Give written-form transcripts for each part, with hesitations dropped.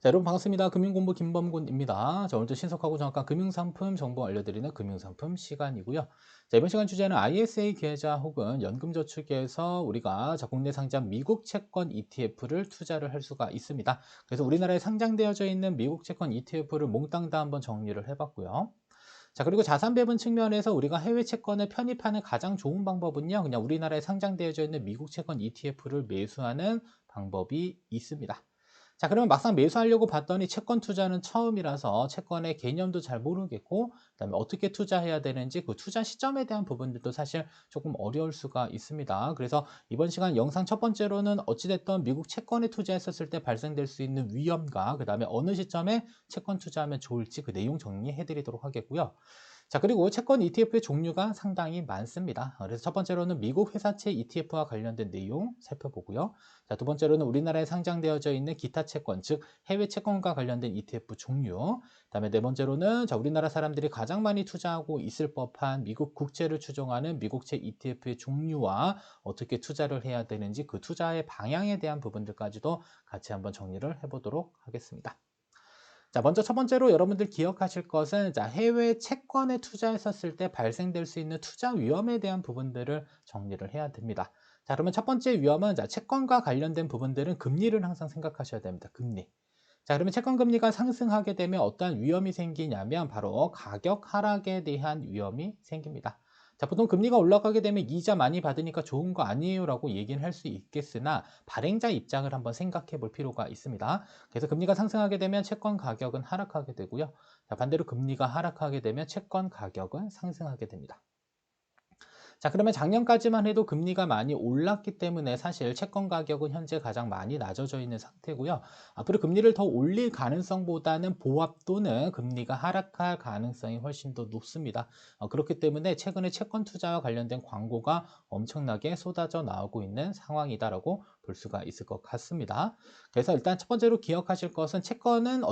자, 여러분 반갑습니다. 금융공부 김범곤입니다. 자, 오늘도 신속하고 정확한 금융상품 정보 알려드리는 금융상품 시간이고요. 자, 이번 시간 주제는 ISA 계좌 혹은 연금저축에서 우리가 국내 상장 미국 채권 ETF를 투자를 할 수가 있습니다. 그래서 우리나라에 상장되어져 있는 미국 채권 ETF를 몽땅 다 한번 정리를 해봤고요. 자, 그리고 자산 배분 측면에서 우리가 해외 채권을 편입하는 가장 좋은 방법은요, 그냥 우리나라에 상장되어져 있는 미국 채권 ETF를 매수하는 방법이 있습니다. 자, 그러면 막상 매수하려고 봤더니 채권 투자는 처음이라서 채권의 개념도 잘 모르겠고, 그다음에 어떻게 투자해야 되는지 그 투자 시점에 대한 부분들도 사실 조금 어려울 수가 있습니다. 그래서 이번 시간 영상 첫 번째로는 어찌됐든 미국 채권에 투자했었을 때 발생될 수 있는 위험과 그다음에 어느 시점에 채권 투자하면 좋을지 그 내용 정리해 드리도록 하겠고요. 자, 그리고 채권 ETF의 종류가 상당히 많습니다. 그래서 첫 번째로는 미국 회사채 ETF와 관련된 내용 살펴보고요. 자, 두 번째로는 우리나라에 상장되어져 있는 기타 채권, 즉 해외 채권과 관련된 ETF 종류. 그다음에 네 번째로는 우리나라 사람들이 가장 많이 투자하고 있을 법한 미국 국채를 추종하는 미국채 ETF의 종류와 어떻게 투자를 해야 되는지 그 투자의 방향에 대한 부분들까지도 같이 한번 정리를 해보도록 하겠습니다. 자, 먼저 첫 번째로 여러분들 기억하실 것은 해외 채권에 투자했었을 때 발생될 수 있는 투자 위험에 대한 부분들을 정리를 해야 됩니다. 자, 그러면 첫 번째 위험은 채권과 관련된 부분들은 금리를 항상 생각하셔야 됩니다. 금리. 자, 그러면 채권 금리가 상승하게 되면 어떠한 위험이 생기냐면 바로 가격 하락에 대한 위험이 생깁니다. 자, 보통 금리가 올라가게 되면 이자 많이 받으니까 좋은 거 아니에요라고 얘기는 할 수 있겠으나 발행자 입장을 한번 생각해 볼 필요가 있습니다. 그래서 금리가 상승하게 되면 채권 가격은 하락하게 되고요. 자, 반대로 금리가 하락하게 되면 채권 가격은 상승하게 됩니다. 자, 그러면 작년까지만 해도 금리가 많이 올랐기 때문에 사실 채권 가격은 현재 가장 많이 낮아져 있는 상태고요. 앞으로 금리를 더 올릴 가능성보다는 보합 또는 금리가 하락할 가능성이 훨씬 더 높습니다. 그렇기 때문에 최근에 채권 투자와 관련된 광고가 엄청나게 쏟아져 나오고 있는 상황이다라고 볼 수가 있을 것 같습니다. 그래서 일단 첫 번째로 기억하실 것은 채권은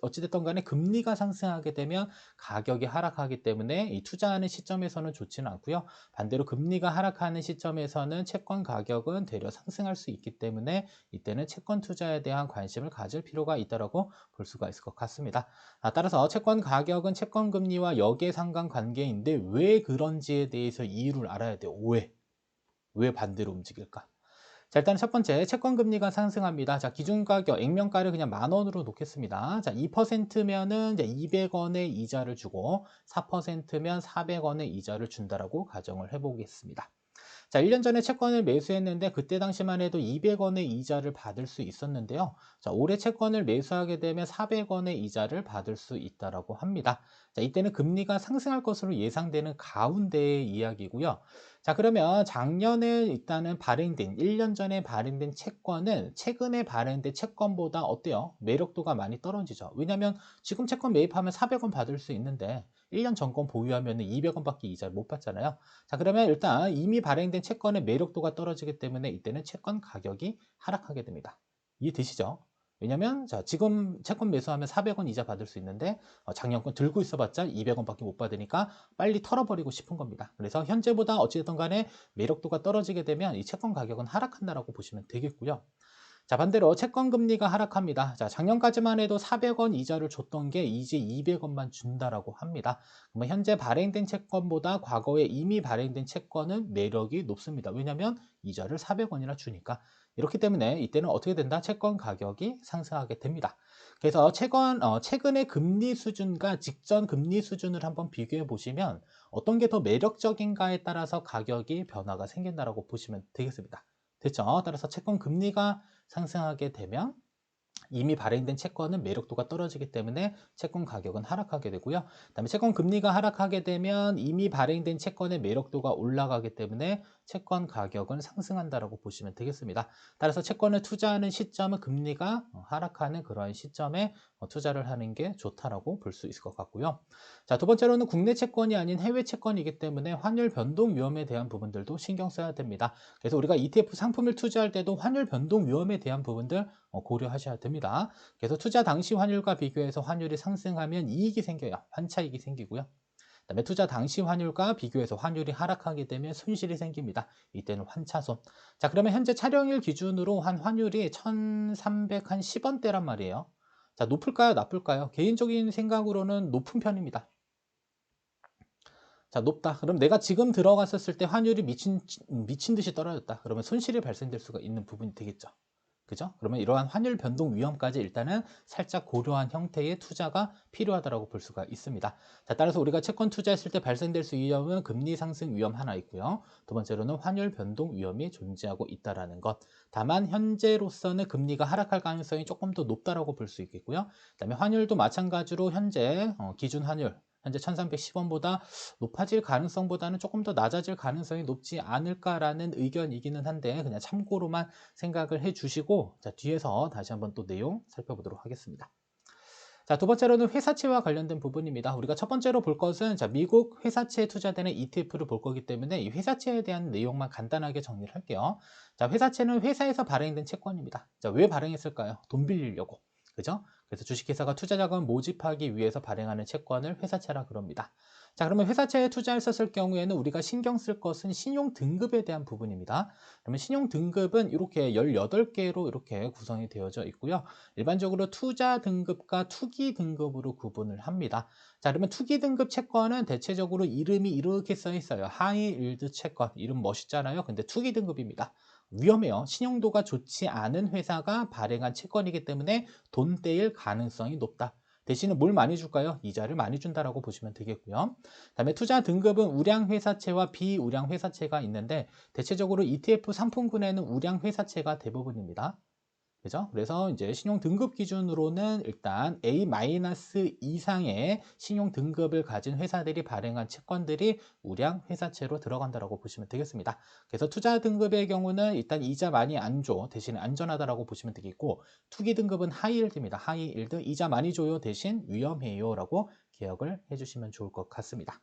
어찌됐든 간에 금리가 상승하게 되면 가격이 하락하기 때문에 이 투자하는 시점에서는 좋지는 않고요. 반대로 금리가 하락하는 시점에서는 채권 가격은 되려 상승할 수 있기 때문에 이때는 채권 투자에 대한 관심을 가질 필요가 있다고 볼 수가 있을 것 같습니다. 따라서 채권 가격은 채권 금리와 역의 상관 관계인데 왜 그런지에 대해서 이유를 알아야 돼요. 왜 반대로 움직일까? 자, 일단 첫 번째, 채권 금리가 상승합니다. 자, 기준 가격, 액면가를 그냥 10,000원으로 놓겠습니다. 자, 2%면은 이제 200원의 이자를 주고 4%면 400원의 이자를 준다라고 가정을 해보겠습니다. 자, 1년 전에 채권을 매수했는데 그때 당시만 해도 200원의 이자를 받을 수 있었는데요. 자, 올해 채권을 매수하게 되면 400원의 이자를 받을 수 있다라고 합니다. 자, 이때는 금리가 상승할 것으로 예상되는 가운데의 이야기고요. 자, 그러면 작년에 일단은 발행된 1년 전에 발행된 채권은 최근에 발행된 채권보다 어때요? 매력도가 많이 떨어지죠. 왜냐하면 지금 채권 매입하면 400원 받을 수 있는데 1년 전권 보유하면 200원밖에 이자를 못 받잖아요. 자, 그러면 일단 이미 발행된 채권의 매력도가 떨어지기 때문에 이때는 채권 가격이 하락하게 됩니다. 이해되시죠? 왜냐면 지금 채권 매수하면 400원 이자 받을 수 있는데 작년 건 들고 있어봤자 200원밖에 못 받으니까 빨리 털어버리고 싶은 겁니다. 그래서 현재보다 어찌됐든 간에 매력도가 떨어지게 되면 이 채권 가격은 하락한다라고 보시면 되겠고요. 자, 반대로 채권 금리가 하락합니다. 자, 작년까지만 해도 400원 이자를 줬던 게 이제 200원만 준다라고 합니다. 그러면 현재 발행된 채권보다 과거에 이미 발행된 채권은 매력이 높습니다. 왜냐하면 이자를 400원이나 주니까. 이렇기 때문에 이때는 어떻게 된다? 채권 가격이 상승하게 됩니다. 그래서 최근의 금리 수준과 직전 금리 수준을 한번 비교해 보시면 어떤 게 더 매력적인가에 따라서 가격이 변화가 생긴다라고 보시면 되겠습니다. 됐죠? 따라서 채권 금리가 상승하게 되면 이미 발행된 채권은 매력도가 떨어지기 때문에 채권 가격은 하락하게 되고요. 그다음에 채권 금리가 하락하게 되면 이미 발행된 채권의 매력도가 올라가기 때문에 채권 가격은 상승한다라고 보시면 되겠습니다. 따라서 채권을 투자하는 시점은 금리가 하락하는 그러한 시점에 투자를 하는 게 좋다라고 볼 수 있을 것 같고요. 자, 두 번째로는 국내 채권이 아닌 해외 채권이기 때문에 환율 변동 위험에 대한 부분들도 신경 써야 됩니다. 그래서 우리가 ETF 상품을 투자할 때도 환율 변동 위험에 대한 부분들 고려하셔야 됩니다. 그래서 투자 당시 환율과 비교해서 환율이 상승하면 이익이 생겨요. 환차익이 생기고요. 그다음에 투자 당시 환율과 비교해서 환율이 하락하게 되면 손실이 생깁니다. 이때는 환차손. 자, 그러면 현재 촬영일 기준으로 한 환율이 1,310원대란 말이에요. 자, 높을까요? 나쁠까요? 개인적인 생각으로는 높은 편입니다. 자, 높다. 그럼 내가 지금 들어갔었을 때 환율이 미친 듯이 떨어졌다. 그러면 손실이 발생될 수가 있는 부분이 되겠죠. 그죠? 그러면 이러한 환율 변동 위험까지 일단은 살짝 고려한 형태의 투자가 필요하다고 볼 수가 있습니다. 자, 따라서 우리가 채권 투자했을 때 발생될 수 있는 위험은 금리 상승 위험 하나 있고요. 두 번째로는 환율 변동 위험이 존재하고 있다라는 것. 다만 현재로서는 금리가 하락할 가능성이 조금 더 높다라고 볼 수 있겠고요. 그다음에 환율도 마찬가지로 현재 기준 환율 현재 1310원보다 높아질 가능성보다는 조금 더 낮아질 가능성이 높지 않을까라는 의견이기는 한데 그냥 참고로만 생각을 해주시고 자, 뒤에서 다시 한번 또 내용 살펴보도록 하겠습니다. 자, 두 번째로는 회사채와 관련된 부분입니다. 우리가 첫 번째로 볼 것은 자, 미국 회사채에 투자되는 ETF를 볼 거기 때문에 이 회사채에 대한 내용만 간단하게 정리를 할게요. 자, 회사채는 회사에서 발행된 채권입니다. 자, 왜 발행했을까요? 돈 빌리려고. 그죠? 그래서 주식회사가 투자자금 모집하기 위해서 발행하는 채권을 회사채라 그럽니다. 자, 그러면 회사채에 투자했었을 경우에는 우리가 신경 쓸 것은 신용 등급에 대한 부분입니다. 그러면 신용 등급은 이렇게 18개로 이렇게 구성이 되어져 있고요. 일반적으로 투자 등급과 투기 등급으로 구분을 합니다. 자, 그러면 투기 등급 채권은 대체적으로 이름이 이렇게 써 있어요. 하이일드 채권. 이름 멋있잖아요. 근데 투기 등급입니다. 위험해요. 신용도가 좋지 않은 회사가 발행한 채권이기 때문에 돈 떼일 가능성이 높다. 대신에 뭘 많이 줄까요? 이자를 많이 준다라고 보시면 되겠고요. 그다음에 투자 등급은 우량 회사채와 비우량 회사채가 있는데 대체적으로 ETF 상품군에는 우량 회사채가 대부분입니다. 그죠? 그래서 이제 신용 등급 기준으로는 일단 A- 이상의 신용 등급을 가진 회사들이 발행한 채권들이 우량 회사채로 들어간다라고 보시면 되겠습니다. 그래서 투자 등급의 경우는 일단 이자 많이 안 줘. 대신 안전하다라고 보시면 되겠고, 투기 등급은 하이힐드입니다. 하이힐드 이자 많이 줘요. 대신 위험해요라고 기억을 해주시면 좋을 것 같습니다.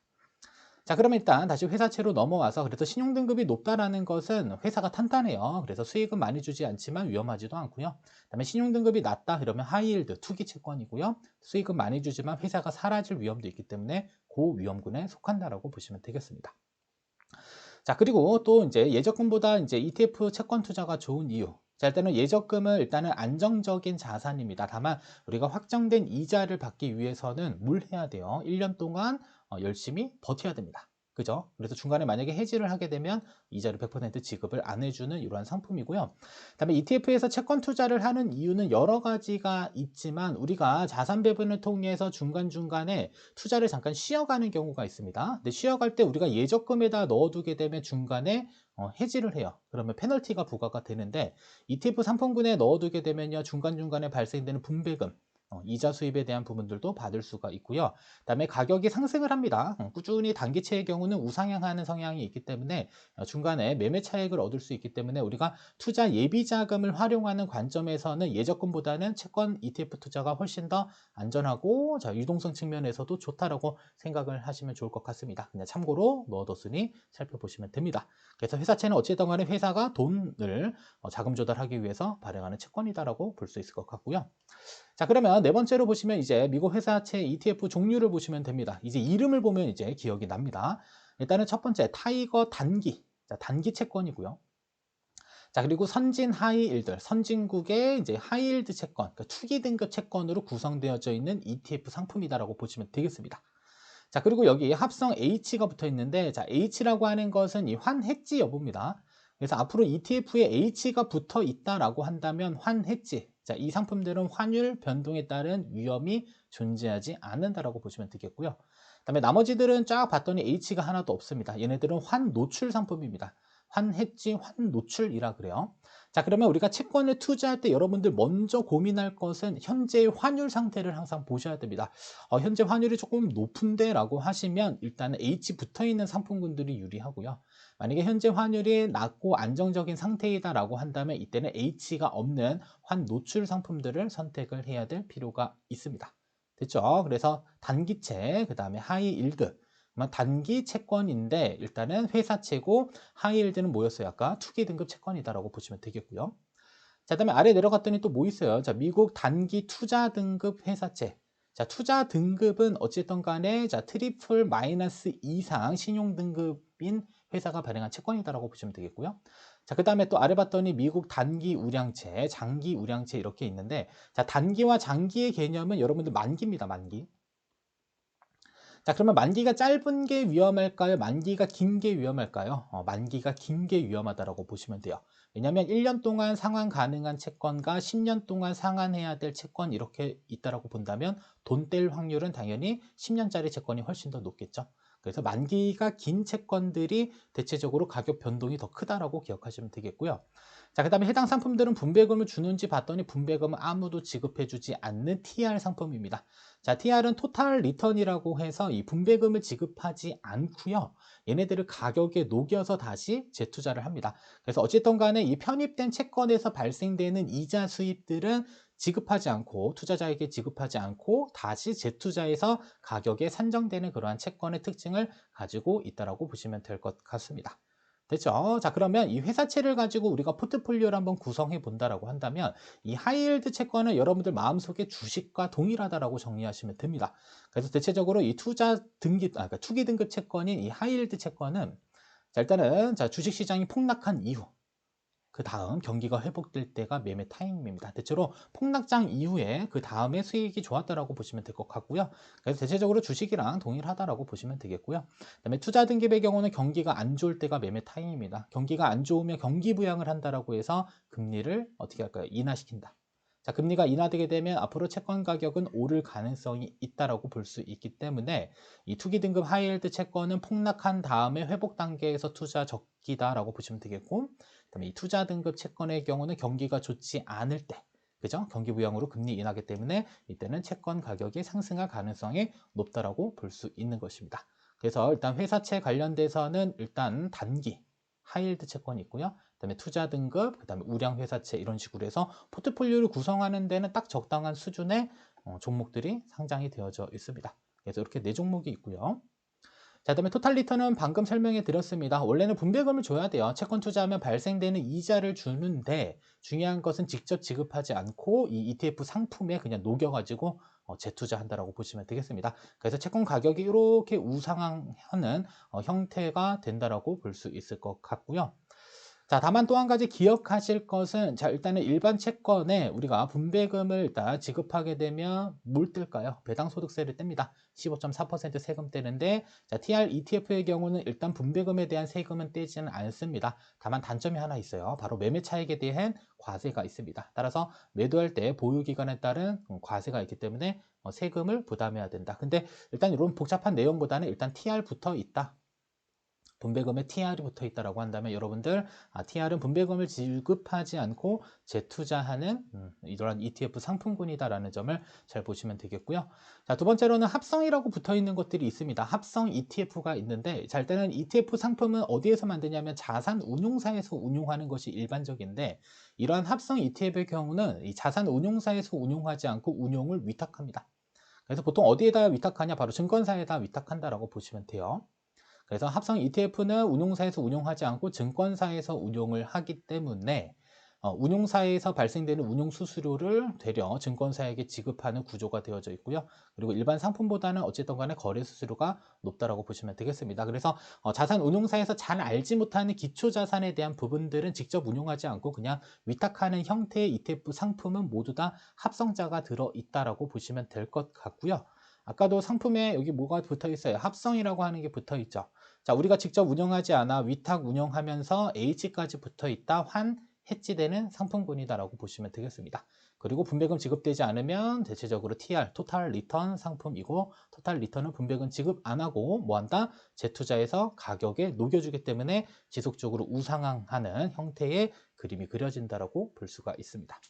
자, 그러면 일단 다시 회사채로 넘어와서 그래서 신용등급이 높다라는 것은 회사가 탄탄해요. 그래서 수익은 많이 주지 않지만 위험하지도 않고요. 그다음에 신용등급이 낮다 이러면 하이힐드 투기 채권이고요. 수익은 많이 주지만 회사가 사라질 위험도 있기 때문에 고위험군에 속한다라고 보시면 되겠습니다. 자, 그리고 또 이제 예적금보다 이제 ETF 채권 투자가 좋은 이유. 자, 일단은 예적금은 일단은 안정적인 자산입니다. 다만 우리가 확정된 이자를 받기 위해서는 뭘 해야 돼요? 1년 동안 열심히 버텨야 됩니다. 그죠? 그래서 중간에 만약에 해지를 하게 되면 이자를 100% 지급을 안 해주는 이러한 상품이고요. 그다음에 ETF에서 채권 투자를 하는 이유는 여러 가지가 있지만 우리가 자산 배분을 통해서 중간중간에 투자를 잠깐 쉬어가는 경우가 있습니다. 근데 쉬어갈 때 우리가 예적금에다 넣어두게 되면 중간에 해지를 해요. 그러면 페널티가 부과가 되는데 ETF 상품군에 넣어두게 되면요 중간중간에 발생되는 분배금 이자 수입에 대한 부분들도 받을 수가 있고요. 그다음에 가격이 상승을 합니다. 꾸준히 단기채의 경우는 우상향하는 성향이 있기 때문에 중간에 매매 차익을 얻을 수 있기 때문에 우리가 투자 예비 자금을 활용하는 관점에서는 예적금보다는 채권 ETF 투자가 훨씬 더 안전하고 자, 유동성 측면에서도 좋다라고 생각을 하시면 좋을 것 같습니다. 그냥 참고로 넣어뒀으니 살펴보시면 됩니다. 그래서 회사채는 어찌됐든 간에 회사가 돈을 자금 조달하기 위해서 발행하는 채권이다라고 볼 수 있을 것 같고요. 자, 그러면 네 번째로 보시면 이제 미국 회사채 ETF 종류를 보시면 됩니다. 이제 이름을 보면 이제 기억이 납니다. 일단은 첫 번째 타이거 단기. 자, 단기 채권이고요. 자, 그리고 선진 하이힐드, 선진국의 이제 하이힐드 채권, 그러니까 투기 등급 채권으로 구성되어져 있는 ETF 상품이다라고 보시면 되겠습니다. 자, 그리고 여기 합성 H가 붙어 있는데, 자, H라고 하는 것은 이 환해지 여부입니다. 그래서 앞으로 ETF에 H가 붙어 있다라고 한다면 환해지. 자, 이 상품들은 환율 변동에 따른 위험이 존재하지 않는다라고 보시면 되겠고요. 그다음에 나머지들은 쫙 봤더니 H가 하나도 없습니다. 얘네들은 환노출 상품입니다. 환해지, 환노출이라 그래요. 자, 그러면 우리가 채권을 투자할 때 여러분들 먼저 고민할 것은 현재의 환율 상태를 항상 보셔야 됩니다. 현재 환율이 조금 높은데 라고 하시면 일단은 H 붙어 있는 상품군들이 유리하고요. 만약에 현재 환율이 낮고 안정적인 상태이다 라고 한다면 이때는 H가 없는 환 노출 상품들을 선택을 해야 될 필요가 있습니다. 됐죠? 그래서 단기채, 그 다음에 하이일드, 단기 채권인데 일단은 회사채고 하이힐드는 뭐였어요? 아까 투기 등급 채권이다라고 보시면 되겠고요. 자, 그다음에 아래 내려갔더니 또 뭐 있어요? 자, 미국 단기 투자 등급 회사채. 자, 투자 등급은 어쨌든 간에 자, 트리플 마이너스 이상 신용 등급인 회사가 발행한 채권이다라고 보시면 되겠고요. 자, 그다음에 또 아래 봤더니 미국 단기 우량채, 장기 우량채 이렇게 있는데, 자, 단기와 장기의 개념은 여러분들 만기입니다, 만기. 자, 그러면 만기가 짧은 게 위험할까요? 만기가 긴 게 위험할까요? 만기가 긴 게 위험하다라고 보시면 돼요. 왜냐하면 1년 동안 상환 가능한 채권과 10년 동안 상환해야 될 채권 이렇게 있다라고 본다면 돈 뗄 확률은 당연히 10년짜리 채권이 훨씬 더 높겠죠. 그래서 만기가 긴 채권들이 대체적으로 가격 변동이 더 크다라고 기억하시면 되겠고요. 자, 그다음에 해당 상품들은 분배금을 주는지 봤더니 분배금은 아무도 지급해주지 않는 TR 상품입니다. 자, TR은 토탈 리턴이라고 해서 이 분배금을 지급하지 않고요. 얘네들을 가격에 녹여서 다시 재투자를 합니다. 그래서 어쨌든 간에 이 편입된 채권에서 발생되는 이자 수입들은 지급하지 않고 투자자에게 지급하지 않고 다시 재투자해서 가격에 산정되는 그러한 채권의 특징을 가지고 있다고 보시면 될 것 같습니다. 됐죠? 자, 그러면 이 회사채를 가지고 우리가 포트폴리오를 한번 구성해 본다라고 한다면 이 하이힐드 채권은 여러분들 마음속에 주식과 동일하다라고 정리하시면 됩니다. 그래서 대체적으로 이 투자 등기, 그러니까 투기 등급 채권인 이 하이힐드 채권은 자, 일단은 자, 주식 시장이 폭락한 이후 그 다음 경기가 회복될 때가 매매 타이밍입니다. 대체로 폭락장 이후에 그 다음에 수익이 좋았다라고 보시면 될 것 같고요. 그래서 대체적으로 주식이랑 동일하다라고 보시면 되겠고요. 그다음에 투자 등급의 경우는 경기가 안 좋을 때가 매매 타이밍입니다. 경기가 안 좋으면 경기 부양을 한다라고 해서 금리를 어떻게 할까요? 인하시킨다. 자, 금리가 인하되게 되면 앞으로 채권 가격은 오를 가능성이 있다라고 볼 수 있기 때문에 이 투기 등급 하이힐드 채권은 폭락한 다음에 회복 단계에서 투자 적기다라고 보시면 되겠고, 그다음에 이 투자 등급 채권의 경우는 경기가 좋지 않을 때, 그죠? 경기 부양으로 금리 인하기 때문에 이때는 채권 가격이 상승할 가능성이 높다라고 볼 수 있는 것입니다. 그래서 일단 회사채 관련돼서는 일단 단기 하이힐드 채권이 있고요. 그다음에 투자 등급, 그다음에 우량 회사채 이런 식으로 해서 포트폴리오를 구성하는 데는 딱 적당한 수준의 종목들이 상장이 되어져 있습니다. 그래서 이렇게 네 종목이 있고요. 자, 그다음에 토탈 리턴은 방금 설명해 드렸습니다. 원래는 분배금을 줘야 돼요. 채권 투자하면 발생되는 이자를 주는데 중요한 것은 직접 지급하지 않고 이 ETF 상품에 그냥 녹여가지고 재투자한다라고 보시면 되겠습니다. 그래서 채권 가격이 이렇게 우상향하는 형태가 된다라고 볼 수 있을 것 같고요. 자, 다만 또 한 가지 기억하실 것은 자, 일단은 일반 채권에 우리가 분배금을 일단 지급하게 되면 뭘 뗄까요? 배당소득세를 뗍니다. 15.4% 세금 떼는데 자, TR ETF의 경우는 일단 분배금에 대한 세금은 떼지는 않습니다. 다만 단점이 하나 있어요. 바로 매매 차익에 대한 과세가 있습니다. 따라서 매도할 때 보유 기간에 따른 과세가 있기 때문에 세금을 부담해야 된다. 근데 일단 이런 복잡한 내용보다는 일단 TR 붙어 있다. 분배금에 TR이 붙어 있다라고 한다면 여러분들 TR은 분배금을 지급하지 않고 재투자하는 이러한 ETF 상품군이다라는 점을 잘 보시면 되겠고요. 자, 두 번째로는 합성이라고 붙어 있는 것들이 있습니다. 합성 ETF가 있는데 잘 때는 ETF 상품은 어디에서 만드냐면 자산 운용사에서 운용하는 것이 일반적인데 이러한 합성 ETF의 경우는 이 자산 운용사에서 운용하지 않고 운용을 위탁합니다. 그래서 보통 어디에다 위탁하냐? 바로 증권사에다 위탁한다라고 보시면 돼요. 그래서 합성 ETF는 운용사에서 운용하지 않고 증권사에서 운용을 하기 때문에 운용사에서 발생되는 운용 수수료를 되려 증권사에게 지급하는 구조가 되어져 있고요. 그리고 일반 상품보다는 어쨌든 간에 거래 수수료가 높다라고 보시면 되겠습니다. 그래서 자산 운용사에서 잘 알지 못하는 기초 자산에 대한 부분들은 직접 운용하지 않고 그냥 위탁하는 형태의 ETF 상품은 모두 다 합성자가 들어 있다라고 보시면 될 것 같고요. 아까도 상품에 여기 뭐가 붙어 있어요? 합성이라고 하는 게 붙어 있죠. 자, 우리가 직접 운영하지 않아 위탁 운영하면서 H까지 붙어 있다. 해지되는 상품군이다라고 보시면 되겠습니다. 그리고 분배금 지급되지 않으면 대체적으로 TR, 토탈 리턴 상품이고 토탈 리턴은 분배금 지급 안 하고 뭐한다? 재투자해서 가격에 녹여주기 때문에 지속적으로 우상향하는 형태의 그림이 그려진다라고 볼 수가 있습니다.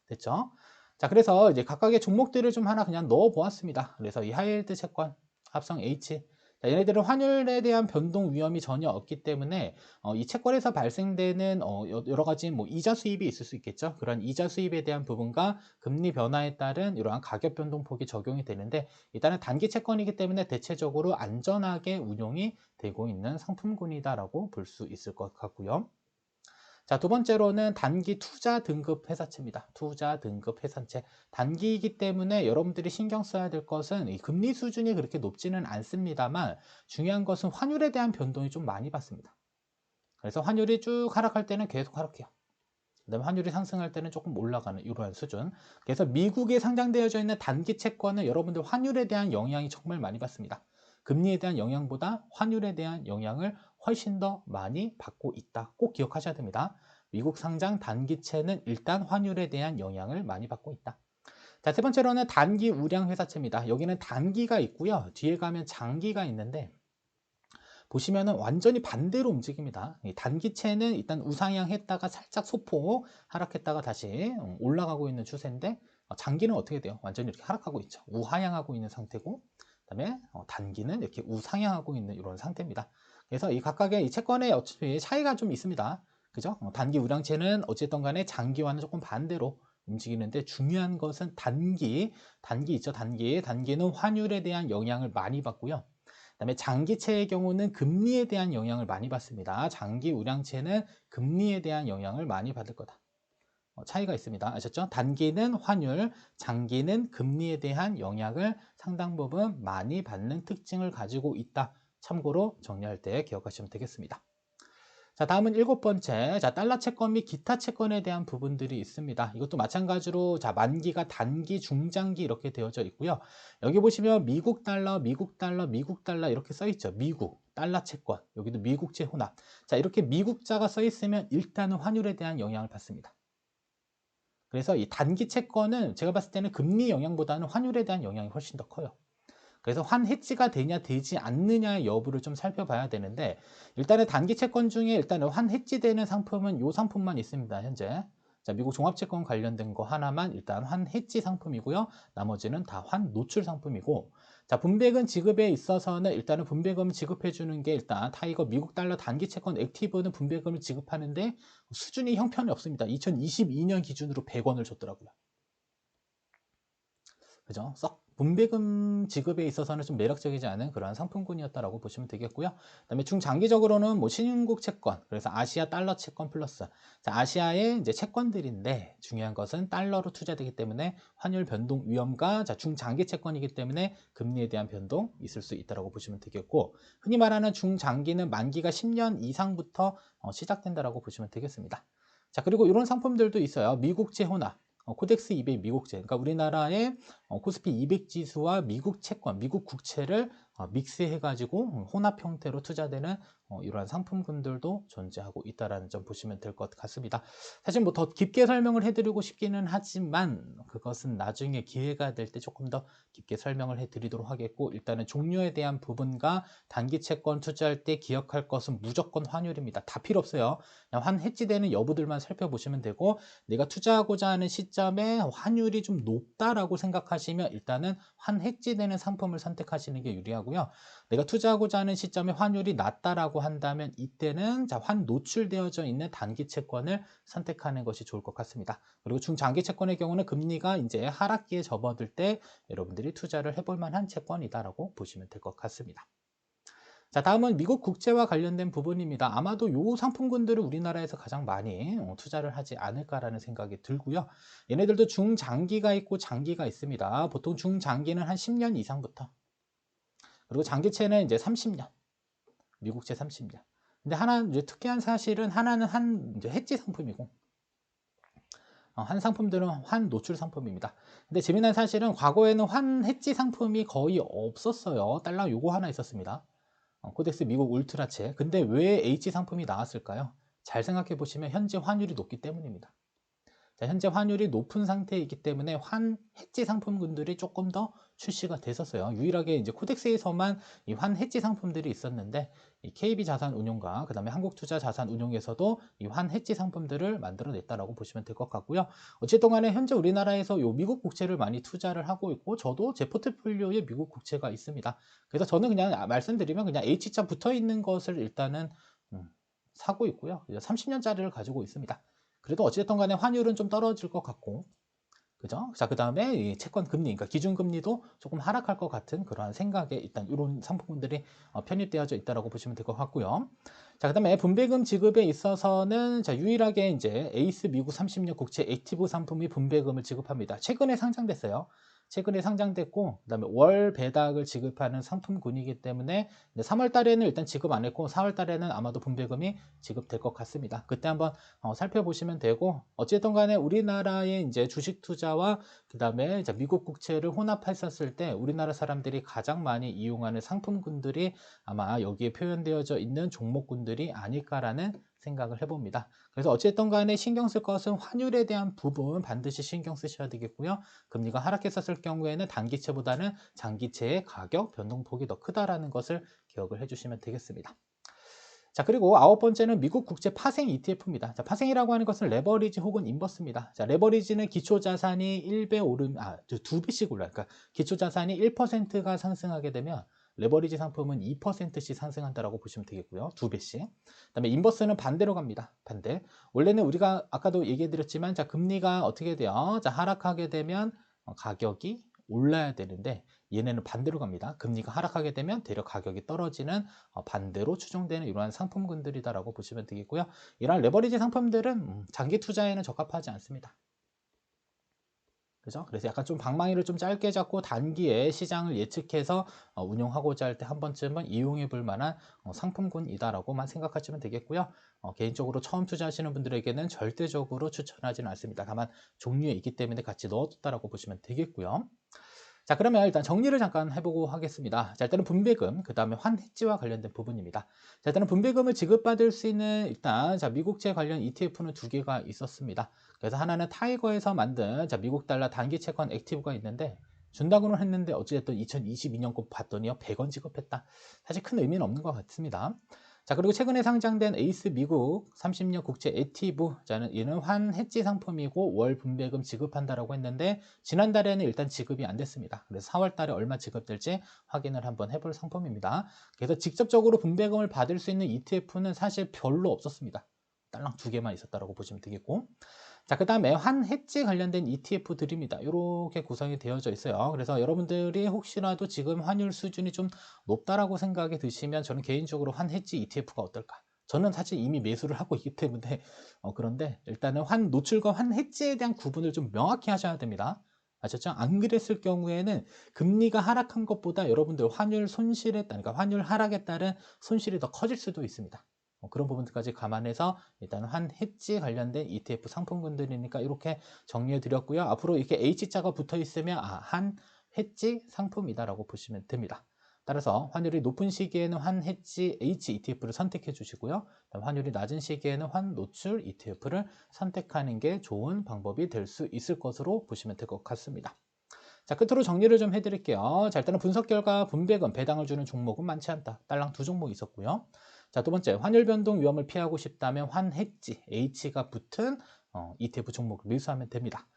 됐죠? 자, 그래서 이제 각각의 종목들을 좀 하나 그냥 넣어 보았습니다. 그래서 이 하이힐드 채권, 합성 H, 자, 얘네들은 환율에 대한 변동 위험이 전혀 없기 때문에 이 채권에서 발생되는 여러 가지 뭐 이자 수입이 있을 수 있겠죠. 그런 이자 수입에 대한 부분과 금리 변화에 따른 이러한 가격 변동폭이 적용이 되는데 일단은 단기 채권이기 때문에 대체적으로 안전하게 운용이 되고 있는 상품군이다라고 볼 수 있을 것 같고요. 자, 두 번째로는 단기 투자 등급 회사채입니다. 투자 등급 회사채. 단기이기 때문에 여러분들이 신경 써야 될 것은 이 금리 수준이 그렇게 높지는 않습니다만 중요한 것은 환율에 대한 변동이 좀 많이 받습니다. 그래서 환율이 쭉 하락할 때는 계속 하락해요. 그다음에 환율이 상승할 때는 조금 올라가는 이러한 수준. 그래서 미국에 상장되어져 있는 단기 채권은 여러분들 환율에 대한 영향이 정말 많이 받습니다. 금리에 대한 영향보다 환율에 대한 영향을 훨씬 더 많이 받고 있다. 꼭 기억하셔야 됩니다. 미국 상장 단기채는 일단 환율에 대한 영향을 많이 받고 있다. 자, 세 번째로는 단기 우량 회사채입니다. 여기는 단기가 있고요. 뒤에 가면 장기가 있는데 보시면은 완전히 반대로 움직입니다. 이 단기채는 일단 우상향 했다가 살짝 소폭 하락했다가 다시 올라가고 있는 추세인데 장기는 어떻게 돼요? 완전히 이렇게 하락하고 있죠. 우하향하고 있는 상태고 그다음에 단기는 이렇게 우상향하고 있는 이런 상태입니다. 그래서 이 각각의 이 채권의 어차피 차이가 좀 있습니다. 그죠? 단기 우량채는 어쨌든 간에 장기와는 조금 반대로 움직이는데 중요한 것은 단기 있죠. 단기는 환율에 대한 영향을 많이 받고요. 그다음에 장기채의 경우는 금리에 대한 영향을 많이 받습니다. 장기 우량채는 금리에 대한 영향을 많이 받을 거다. 차이가 있습니다. 아셨죠? 단기는 환율, 장기는 금리에 대한 영향을 상당 부분 많이 받는 특징을 가지고 있다. 참고로 정리할 때 기억하시면 되겠습니다. 자, 다음은 일곱 번째. 자, 달러 채권 및 기타 채권에 대한 부분들이 있습니다. 이것도 마찬가지로 자, 만기가 단기, 중장기 이렇게 되어져 있고요. 여기 보시면 미국 달러, 미국 달러, 미국 달러 이렇게 써 있죠. 미국 달러 채권. 여기도 미국제 혼합. 자, 이렇게 미국자가 써 있으면 일단은 환율에 대한 영향을 받습니다. 그래서 이 단기 채권은 제가 봤을 때는 금리 영향보다는 환율에 대한 영향이 훨씬 더 커요. 그래서 환 해지가 되냐 되지 않느냐의 여부를 좀 살펴봐야 되는데 일단은 단기 채권 중에 일단은 환 해지되는 상품은 이 상품만 있습니다. 현재. 자, 미국 종합채권 관련된 거 하나만 일단 환 해지 상품이고요. 나머지는 다 환 노출 상품이고 자, 분배금 지급에 있어서는 일단은 분배금 지급해 주는 게 일단 타이거 미국 달러 단기 채권 액티브는 분배금을 지급하는데 수준이 형편이 없습니다. 2022년 기준으로 100원을 줬더라고요. 그죠? 썩 분배금 지급에 있어서는 좀 매력적이지 않은 그러한 상품군이었다라고 보시면 되겠고요. 그다음에 중장기적으로는 뭐 신흥국 채권, 그래서 아시아 달러 채권 플러스. 자, 아시아의 이제 채권들인데 중요한 것은 달러로 투자되기 때문에 환율 변동 위험과 자, 중장기 채권이기 때문에 금리에 대한 변동 있을 수 있다라고 보시면 되겠고, 흔히 말하는 중장기는 만기가 10년 이상부터 시작된다라고 보시면 되겠습니다. 자, 그리고 이런 상품들도 있어요. 미국채 혼합. 코덱스 200 미국채, 그러니까 우리나라의 코스피 200 지수와 미국 채권, 미국 국채를 믹스해가지고 혼합 형태로 투자되는 이러한 상품군들도 존재하고 있다는 점 보시면 될 것 같습니다. 사실 뭐 더 깊게 설명을 해드리고 싶기는 하지만 그것은 나중에 기회가 될 때 조금 더 깊게 설명을 해드리도록 하겠고 일단은 종료에 대한 부분과 단기 채권 투자할 때 기억할 것은 무조건 환율입니다. 다 필요 없어요. 그냥 환 해지되는 여부들만 살펴보시면 되고 내가 투자하고자 하는 시점에 환율이 좀 높다라고 생각하시면 일단은 환 해지되는 상품을 선택하시는 게 유리하고요. 내가 투자하고자 하는 시점에 환율이 낮다라고 한다면 이때는 자, 환 노출되어져 있는 단기 채권을 선택하는 것이 좋을 것 같습니다. 그리고 중장기 채권의 경우는 금리가 이제 하락기에 접어들 때 여러분들이 투자를 해볼 만한 채권이다라고 보시면 될 것 같습니다. 자, 다음은 미국 국채와 관련된 부분입니다. 아마도 이 상품군들을 우리나라에서 가장 많이 투자를 하지 않을까라는 생각이 들고요. 얘네들도 중장기가 있고 장기가 있습니다. 보통 중장기는 한 10년 이상부터. 그리고 장기채는 이제 30년. 미국채 30년. 근데 하나 이제 특이한 사실은 하나는 한 이제 해지 상품이고 한 상품들은 환 노출 상품입니다. 근데 재미난 사실은 과거에는 환 해지 상품이 거의 없었어요. 달러 요거 하나 있었습니다. 코덱스 미국 울트라채. 근데 왜 H 상품이 나왔을까요? 잘 생각해 보시면 현재 환율이 높기 때문입니다. 자, 현재 환율이 높은 상태이기 때문에 환 해지 상품군들이 조금 더 출시가 됐었어요. 유일하게 이제 코덱스에서만 이 환 해지 상품들이 있었는데 이 KB 자산운용과 그다음에 한국투자자산운용에서도 이 환 해지 상품들을 만들어냈다라고 보시면 될 것 같고요. 어쨌든 간에 현재 우리나라에서 요 미국 국채를 많이 투자를 하고 있고 저도 제 포트폴리오에 미국 국채가 있습니다. 그래서 저는 그냥 말씀드리면 그냥 H자 붙어 있는 것을 일단은 사고 있고요. 30년짜리를 가지고 있습니다. 그래도 어찌됐든 간에 환율은 좀 떨어질 것 같고 그죠? 자, 그 다음에 이 채권 금리, 그러니까 기준금리도 조금 하락할 것 같은 그러한 생각에 일단 이런 상품들이 편입되어져 있다라고 보시면 될 것 같고요. 자, 그 다음에 분배금 지급에 있어서는 자, 유일하게 이제 에이스 미국 30년 국채 액티브 상품이 분배금을 지급합니다. 최근에 상장됐어요. 최근에 상장됐고 그다음에 월 배당을 지급하는 상품군이기 때문에 3월 달에는 일단 지급 안 했고 4월 달에는 아마도 분배금이 지급될 것 같습니다. 그때 한번 살펴보시면 되고 어쨌든 간에 우리나라의 이제 주식 투자와 그다음에 이제 미국 국채를 혼합했었을 때 우리나라 사람들이 가장 많이 이용하는 상품군들이 아마 여기에 표현되어져 있는 종목군들이 아닐까라는 생각을 해봅니다. 그래서 어쨌든 간에 신경 쓸 것은 환율에 대한 부분 반드시 신경 쓰셔야 되겠고요. 금리가 하락했었을 경우에는 단기채보다는 장기채의 가격 변동폭이 더 크다라는 것을 기억을 해주시면 되겠습니다. 자, 그리고 아홉 번째는 미국 국채 파생 ETF입니다. 자, 파생이라고 하는 것은 레버리지 혹은 인버스입니다. 자, 레버리지는 기초 자산이 1배 오르면, 2배씩 올라요. 그러니까 기초 자산이 1%가 상승하게 되면 레버리지 상품은 2%씩 상승한다라고 보시면 되겠고요. 2배씩. 그다음에 인버스는 반대로 갑니다. 반대. 원래는 우리가 아까도 얘기해 드렸지만 자, 금리가 어떻게 돼요? 자, 하락하게 되면 가격이 올라야 되는데 얘네는 반대로 갑니다. 금리가 하락하게 되면 대략 가격이 떨어지는 반대로 추정되는 이러한 상품군들이다라고 보시면 되겠고요. 이러한 레버리지 상품들은 장기 투자에는 적합하지 않습니다. 그죠? 그래서 약간 좀 방망이를 좀 짧게 잡고 단기에 시장을 예측해서 운용하고자 할 때 한 번쯤은 이용해 볼 만한 상품군이다라고만 생각하시면 되겠고요. 개인적으로 처음 투자하시는 분들에게는 절대적으로 추천하지는 않습니다. 다만 종류에 있기 때문에 같이 넣어뒀다라고 보시면 되겠고요. 자, 그러면 일단 정리를 잠깐 해보고 하겠습니다. 자, 일단은 분배금, 그 다음에 환해지와 관련된 부분입니다. 자, 일단은 분배금을 지급받을 수 있는 일단 자, 미국채 관련 ETF는 두 개가 있었습니다. 그래서 하나는 타이거에서 만든 자, 미국 달러 단기 채권 액티브가 있는데 준다고는 했는데 어찌됐든 2022년 거 봤더니요 100원 지급했다. 사실 큰 의미는 없는 것 같습니다. 자, 그리고 최근에 상장된 에이스 미국 30년 국채 액티브, 자는 얘는 환 해지 상품이고 월 분배금 지급한다라고 했는데 지난달에는 일단 지급이 안 됐습니다. 그래서 4월 달에 얼마 지급될지 확인을 한번 해볼 상품입니다. 그래서 직접적으로 분배금을 받을 수 있는 ETF는 사실 별로 없었습니다. 딸랑 두 개만 있었다라고 보시면 되겠고. 자, 그 다음에 환 해지 관련된 ETF들입니다. 이렇게 구성이 되어져 있어요. 그래서 여러분들이 혹시라도 지금 환율 수준이 좀 높다라고 생각이 드시면 저는 개인적으로 환 해지 ETF가 어떨까? 저는 사실 이미 매수를 하고 있기 때문에 그런데 일단은 환 노출과 환 해지에 대한 구분을 좀 명확히 하셔야 됩니다. 아셨죠? 안 그랬을 경우에는 금리가 하락한 것보다 여러분들 환율 손실에 따른, 그러니까 환율 하락에 따른 손실이 더 커질 수도 있습니다. 그런 부분들까지 감안해서 일단 한 해지 관련된 ETF 상품군들이니까 이렇게 정리해 드렸고요. 앞으로 이렇게 H자가 붙어 있으면 한 해지 상품이다라고 보시면 됩니다. 따라서 환율이 높은 시기에는 환 해지 H ETF를 선택해 주시고요. 환율이 낮은 시기에는 환 노출 ETF를 선택하는 게 좋은 방법이 될 수 있을 것으로 보시면 될 것 같습니다. 자, 끝으로 정리를 좀 해드릴게요. 자, 일단은 분석 결과 분배금 배당을 주는 종목은 많지 않다. 딸랑 두 종목 있었고요. 자, 두 번째, 환율 변동 위험을 피하고 싶다면 환해지, H가 붙은 ETF 종목을 매수하면 됩니다.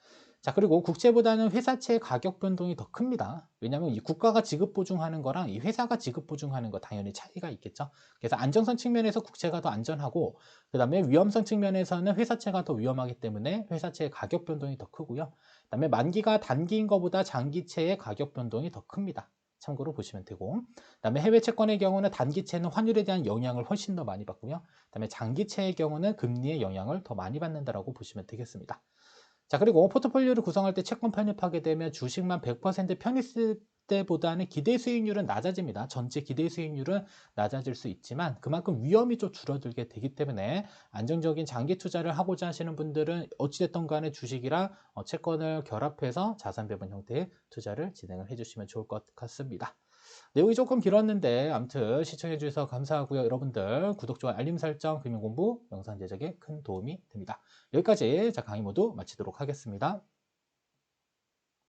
자, 그리고 국채보다는 회사채의 가격 변동이 더 큽니다. 왜냐하면 이 국가가 지급 보증하는 거랑 이 회사가 지급 보증하는 거 당연히 차이가 있겠죠. 그래서 안정성 측면에서 국채가 더 안전하고 그 다음에 위험성 측면에서는 회사채가 더 위험하기 때문에 회사채의 가격 변동이 더 크고요. 그 다음에 만기가 단기인 것보다 장기채의 가격 변동이 더 큽니다. 참고로 보시면 되고, 그다음에 해외 채권의 경우는 단기채는 환율에 대한 영향을 훨씬 더 많이 받고요. 그다음에 장기채의 경우는 금리의 영향을 더 많이 받는다라고 보시면 되겠습니다. 자, 그리고 포트폴리오를 구성할 때 채권 편입하게 되면 주식만 100% 편입할 때보다는 기대 수익률은 낮아집니다. 전체 기대 수익률은 낮아질 수 있지만 그만큼 위험이 좀 줄어들게 되기 때문에 안정적인 장기 투자를 하고자 하시는 분들은 어찌됐든 간에 주식이랑 채권을 결합해서 자산 배분 형태의 투자를 진행을 해주시면 좋을 것 같습니다. 내용이 조금 길었는데 아무튼 시청해 주셔서 감사하고요. 여러분들 구독, 좋아요, 알림 설정, 금융공부 영상 제작에 큰 도움이 됩니다. 여기까지 강의 모두 마치도록 하겠습니다.